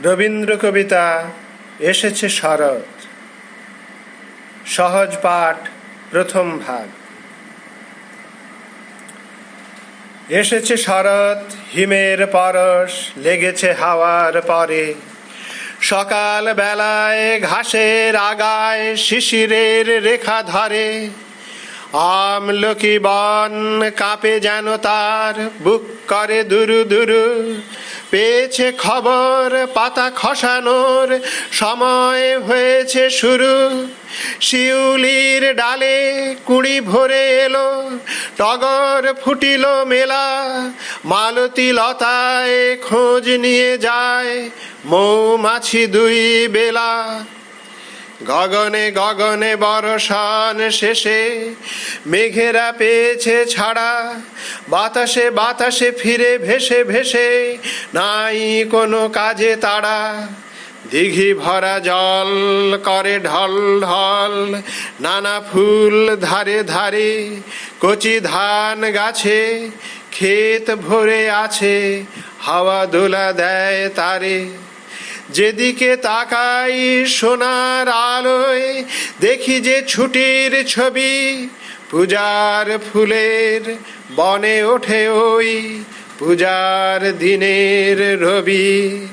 রবীন্দ্র কবিতা এসেছে শরৎ। সহজ পাঠ, প্রথম ভাগ। এসেছে শরৎ, হিমের পরশ লেগেছে হাওয়ার পরে। সকাল বেলায় ঘাসের আগায় শিশিরের রেখা ধরে। আমলকি বন কাঁপে যেন তার বুক করে দুরু দুরু। পেয়েছে খবর পাতা খসানোর সময় হয়েছে শুরু। শিউলির ডালে কুড়ি ভরে এলো, টগর ফুটিল মেলা। মালতী লতায় খোঁজ নিয়ে যায় মৌমাছি দুই বেলা। গগনে গগনে বর্ষণ শেষে মেঘেরা পেয়েছে ছাড়া। বাতাসে বাতাসে ফিরে ভেসে ভেসে নাই কোনো কাজে তাড়া। দিঘি ভরা জল করে ঢল ঢল, নানা ফুল ধারে ধারে। কচি ধান গাছে ক্ষেত ভরে আছে, হাওয়া দোলা দেয় তারে। যেদিকে তাকাই সোনার আলোয় দেখি যে ছুটির ছবি। পূজার ফুলের বনে ওঠে ওই পূজার দিনের রবি।